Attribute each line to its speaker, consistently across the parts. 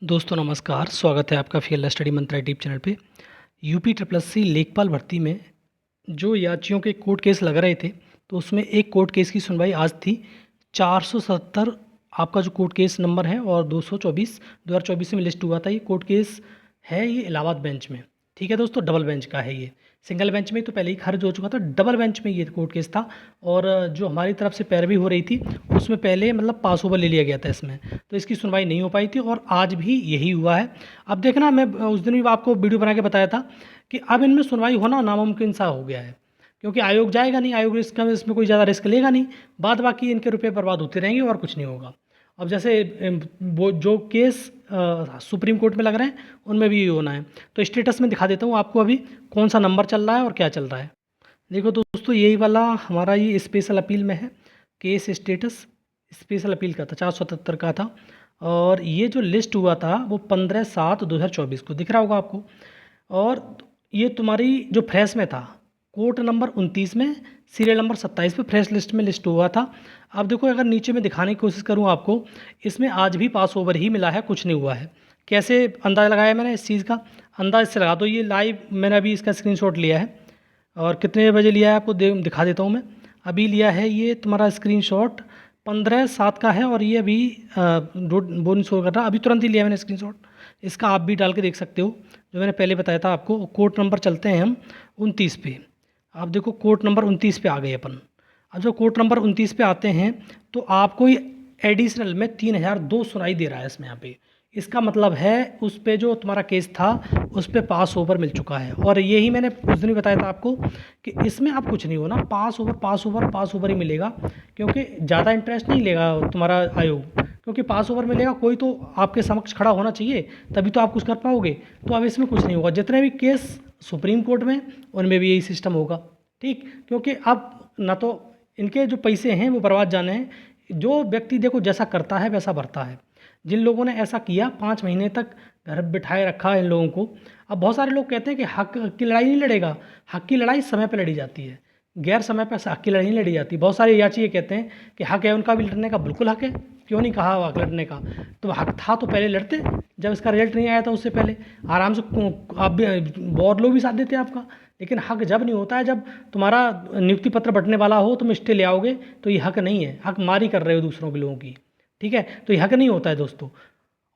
Speaker 1: दोस्तों नमस्कार, स्वागत है आपका फील्ड स्टडी मंत्रा यूट्यूब चैनल पे। यूपी ट्रिपल सी लेखपाल भर्ती में जो याचियों के कोर्ट केस लग रहे थे, तो उसमें एक कोर्ट केस की सुनवाई आज थी। 470 आपका जो कोर्ट केस नंबर है और 224 2024 में लिस्ट हुआ था। ये कोर्ट केस है, ये इलाहाबाद बेंच में। ठीक है दोस्तों, डबल बेंच का है ये। सिंगल बेंच में तो पहले ही खारिज हो चुका था, डबल बेंच में ये कोर्ट केस था। और जो हमारी तरफ से पैरवी हो रही थी उसमें पहले मतलब पास ओवर ले लिया गया था इसमें, तो इसकी सुनवाई नहीं हो पाई थी और आज भी यही हुआ है। अब देखना, मैं उस दिन भी आपको वीडियो बना के बताया था कि अब इनमें सुनवाई होना नामुमकिन सा हो गया है, क्योंकि आयोग जाएगा नहीं, आयोग इसमें कोई ज़्यादा रिस्क लेगा नहीं। बाद बाकी इनके रुपये बर्बाद होते रहेंगे और कुछ नहीं होगा। अब जैसे वो जो केस सुप्रीम कोर्ट में लग रहे हैं उनमें भी ये होना है। तो स्टेटस में दिखा देता हूँ आपको अभी कौन सा नंबर चल रहा है और क्या चल रहा है। देखो दोस्तों, यही वाला हमारा ये स्पेशल अपील में है। केस स्टेटस स्पेशल अपील का था, 477 का था। और ये जो लिस्ट हुआ था वो 15/7/2024 को दिख रहा होगा आपको। और ये तुम्हारी जो फ्रेश में था, कोर्ट नंबर 29 में सीरियल नंबर 27 पे फ्रेश लिस्ट में लिस्ट हुआ था। अब देखो, अगर नीचे में दिखाने की कोशिश करूँ आपको, इसमें आज भी पास ओवर ही मिला है, कुछ नहीं हुआ है। कैसे अंदाज़ा लगाया मैंने इस चीज़ का? अंदाज़ इससे लगा दो, ये लाइव मैंने अभी इसका स्क्रीनशॉट लिया है और कितने बजे लिया है आपको दिखा देता हूँ मैं। अभी लिया है ये तुम्हारा स्क्रीनशॉट 15/7 का है और ये अभी वो नहीं शो कर रहा, अभी तुरंत ही लिया मैंने स्क्रीनशॉट। इसका आप भी डाल के देख सकते हो, जो मैंने पहले बताया था आपको। कोर्ट नंबर चलते हैं हम 29 पे। आप देखो, कोर्ट नंबर 29 पे आ गए अपन। अब जब कोर्ट नंबर 29 पे आते हैं तो आपको ये एडिशनल में 3002 सुनाई दे रहा है इसमें यहाँ पे। इसका मतलब है उस पे जो तुम्हारा केस था उस पे पास ओवर मिल चुका है। और यही मैंने उस दिन भी बताया था आपको कि इसमें आप कुछ नहीं होना, पास ओवर पास ओवर पास ओवर ही मिलेगा, क्योंकि ज़्यादा इंटरेस्ट नहीं लेगा तुम्हारा आयोग, क्योंकि पास ओवर मिलेगा। कोई तो आपके समक्ष खड़ा होना चाहिए, तभी तो आप कुछ कर पाओगे। तो अब इसमें कुछ नहीं होगा। जितने भी केस सुप्रीम कोर्ट में उनमें भी यही सिस्टम होगा, ठीक। क्योंकि अब ना तो इनके जो पैसे हैं वो बर्बाद जाने हैं। जो व्यक्ति देखो जैसा करता है वैसा भरता है। जिन लोगों ने ऐसा किया, 5 महीने तक घर बिठाए रखा इन लोगों को। अब बहुत सारे लोग कहते हैं कि हक की लड़ाई नहीं लड़ेगा। हक की लड़ाई समय पर लड़ी जाती है, गैर समय पर हक की लड़ाई नहीं लड़ी जाती। बहुत सारे याची ये कहते हैं कि हक है उनका भी लड़ने का, बिल्कुल हक है, क्यों नहीं कहा हक लड़ने का। तो हक था तो पहले लड़ते, जब इसका रिजल्ट नहीं आया था उससे पहले आराम से आप भी, बहुत लोग भी साथ देते आपका। लेकिन हक जब नहीं होता है, जब तुम्हारा नियुक्ति पत्र बंटने वाला हो, तुम स्टे ले आओगे, तो ये हक नहीं है। हक मारी कर रहे हो दूसरों के लोगों की, ठीक है। तो ये हक नहीं होता है दोस्तों।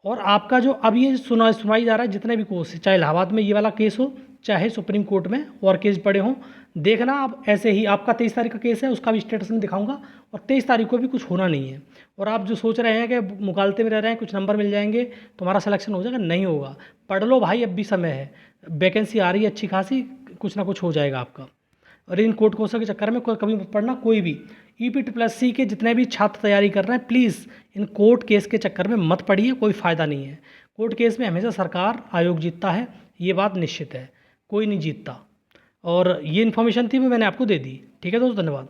Speaker 1: और आपका जो अब ये सुनाई जा रहा है, जितने भी केस, चाहे इलाहाबाद में ये वाला केस हो, चाहे सुप्रीम कोर्ट में और केस पड़े हों, देखना आप ऐसे ही। आपका 23 तारीख का केस है, उसका भी स्टेटस में दिखाऊंगा। और 23 तारीख को भी कुछ होना नहीं है। और आप जो सोच रहे हैं कि मुकालते में रह रहे हैं, कुछ नंबर मिल जाएंगे, तुम्हारा सिलेक्शन हो जाएगा, नहीं होगा। पढ़ लो भाई, अब भी समय है, वैकेंसी आ रही है अच्छी खासी, कुछ ना कुछ हो जाएगा आपका। और इन कोर्ट कोर्सों के चक्कर में कभी मत पढ़ना कोई भी। ईपी ट्रिपल सी के जितने भी छात्र तैयारी कर रहे हैं, प्लीज़ इन कोर्ट केस के चक्कर में मत पढ़िए, कोई फ़ायदा नहीं है। कोर्ट केस में हमेशा सरकार आयोग जीतता है, ये बात निश्चित है, कोई नहीं जीतता। और ये इन्फॉर्मेशन थी, वो मैंने आपको दे दी। ठीक है दोस्तों, धन्यवाद।